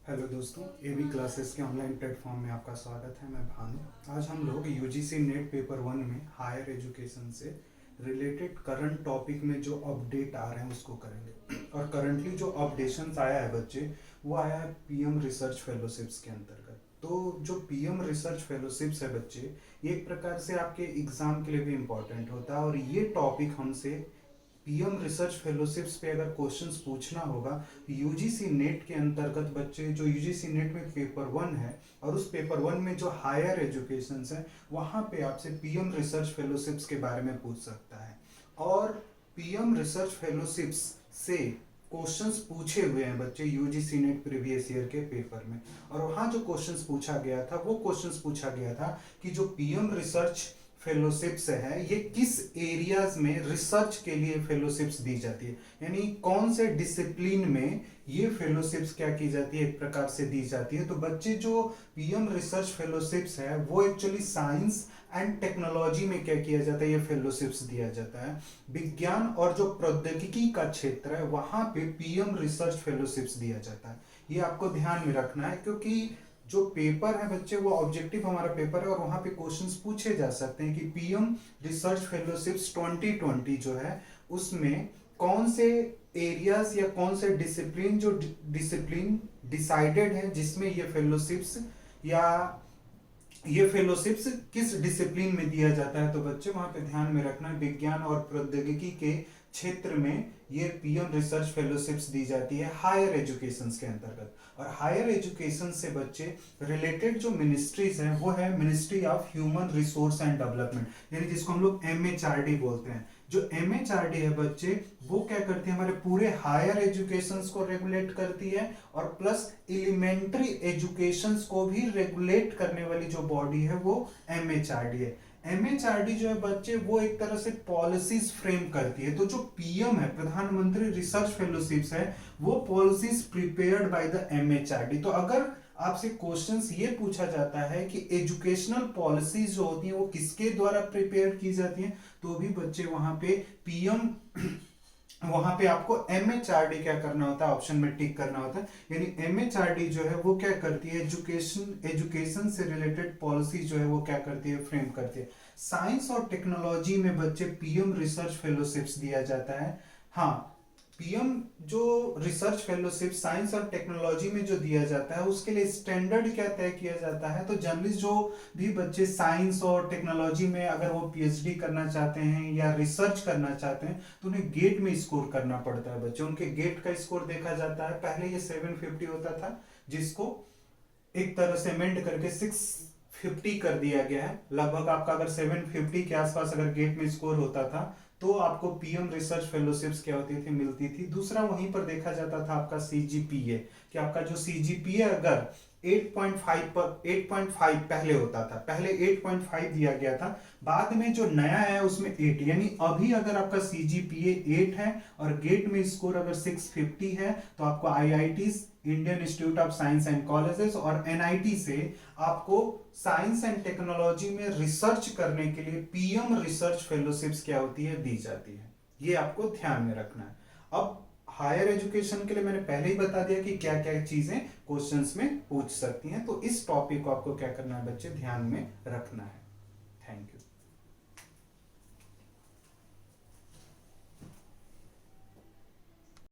Hello दोस्तों, एवी classes के online platform में आपका स्वागत है। मैं भानु। आज हम लोग यूजीसी नेट पेपर 1 में हायर एजुकेशन से रिलेटेड करंट टॉपिक में जो अपडेट आ रहे हैं उसको करेंगे। और करंटली जो अपडेशंस आया है बच्चे, वो आया है पीएम रिसर्च फेलोशिप्स के अंतर्गत। तो जो पीएम रिसर्च फेलोशिप्स है बच्चे, ये एक प्रकार से आपके एग्जाम के लिए भी इम्पोर्टेंट होता है। और ये टॉपिक हमसे पीएम रिसर्च फेलोशिप्स पे अगर क्वेश्चंस पूछना होगा, यूजीसी नेट के अंतर्गत बच्चे, जो यूजीसी नेट में पेपर 1 है और उस पेपर 1 में जो हायर एजुकेशन है, वहां पे आपसे पीएम रिसर्च फेलोशिप्स के बारे में पूछ सकता है। और पीएम रिसर्च फेलोशिप्स से क्वेश्चंस पूछे हुए हैं बच्चे यूजीसी नेट प्रीवियस ईयर के पेपर में। और वहां जो क्वेश्चंस पूछा गया था, वो क्वेश्चंस पूछा गया था कि जो पीएम रिसर्च फेलोशिप्स है, ये किस एरियाज में रिसर्च के लिए फेलोशिप्स दी जाती है, यानी कौन से डिसिप्लिन में ये फेलोशिप्स क्या की जाती है, एक प्रकार से दी जाती है। तो बच्चे, जो पीएम रिसर्च फेलोशिप्स है, वो एक्चुअली साइंस एंड टेक्नोलॉजी में क्या किया जाता है, ये फेलोशिप्स दिया जाता है। विज्ञान और जो प्रौद्योगिकी का क्षेत्र है, वहां पे पीएम रिसर्च फेलोशिप्स दिया जाता है। ये आपको ध्यान में रखना है, क्योंकि जो पेपर है बच्चे, वो ऑब्जेक्टिव हमारा पेपर है और वहां पे क्वेश्चंस पूछे जा सकते हैं कि पीएम रिसर्च फेलोशिप्स 2020 जो है, उसमें कौन से एरियाज या कौन से डिसिप्लिन डिसाइडेड है जिसमें ये फेलोशिप्स, या ये फेलोशिप्स किस डिसिप्लिन में दिया जाता है। तो बच्चे वहां पे ध्यान में रखना, विज्ञान और प्रौद्योगिकी के क्षेत्र में ये पीएम रिसर्च फेलोशिप्स दी जाती है हायर एजुकेशन के अंतर्गत। और हायर एजुकेशन से बच्चे रिलेटेड जो मिनिस्ट्रीज हैं, वो है ministry of human resource and development, यानी जिसको हम लोग एमएचआरडी बोलते हैं। जो एमएचआरडी है बच्चे, वो क्या करती है, हमारे पूरे हायर एजुकेशन को रेगुलेट करती है और प्लस एलिमेंट्री एजुकेशन को भी रेगुलेट करने वाली जो बॉडी है, वो एमएचआरडी है। एमएचआरडी जो है बच्चे, वो एक तरह से पॉलिसीज फ्रेम करती है। तो जो पीएम है, प्रधानमंत्री रिसर्च फेलोशिप्स है, वो policies prepared by the MHRD. तो अगर आपसे क्वेश्चंस ये पूछा जाता है कि एजुकेशनल पॉलिसीज जो होती हैं, वो किसके द्वारा प्रिपेयर की जाती हैं, तो भी बच्चे वहां पे पीएम, वहां पे आपको एमएचआरडी क्या करना होता है, ऑप्शन में टिक करना होता है। यानी एमएचआरडी जो है वो क्या करती है, एजुकेशन से रिलेटेड पॉलिसी जो है वो क्या करती है, फ्रेम करती है। साइंस और टेक्नोलॉजी में बच्चे पीएम रिसर्च फेलोशिप्स दिया जाता है। हाँ, पीएम जो रिसर्च फेलोशिप साइंस और टेक्नोलॉजी में जो दिया जाता है, उसके लिए स्टैंडर्ड क्या तय किया जाता है। तो जर्नलिस्ट जो भी बच्चे साइंस और टेक्नोलॉजी में अगर वो पीएचडी करना चाहते हैं या रिसर्च करना चाहते हैं, तो उन्हें गेट में स्कोर करना पड़ता है बच्चे। उनके गेट का स्कोर देखा जाता है। पहले ये 750 होता था, जिसको एक तरह से अमेंड करके 650 कर दिया गया है। लगभग आपका अगर 750 के आसपास अगर गेट में स्कोर होता था, तो आपको पीएम रिसर्च फेलोशिप्स क्या होती थी, मिलती थी। दूसरा वहीं पर देखा जाता था आपका सीजीपीए, कि आपका जो सीजीपीए अगर 8.5 पर 8.5 पहले होता था, पहले 8.5 दिया गया था, बाद में जो नया है उसमें 8, यानी अभी अगर आपका सीजीपीए 8 है और गेट में स्कोर अगर 650 है, तो आपको IIT, Indian institute of science and colleges और एनआईटी से आपको साइंस एंड टेक्नोलॉजी में रिसर्च करने के लिए पीएम रिसर्च फेलोशिप्स क्या होती है, दी जाती है। ये आपको ध्यान में रखना है। अब हायर एजुकेशन के लिए मैंने पहले ही बता दिया कि क्या क्या चीजें क्वेश्चंस में पूछ सकती हैं। तो इस टॉपिक को आपको क्या करना है बच्चे, ध्यान में रखना है। Thank you.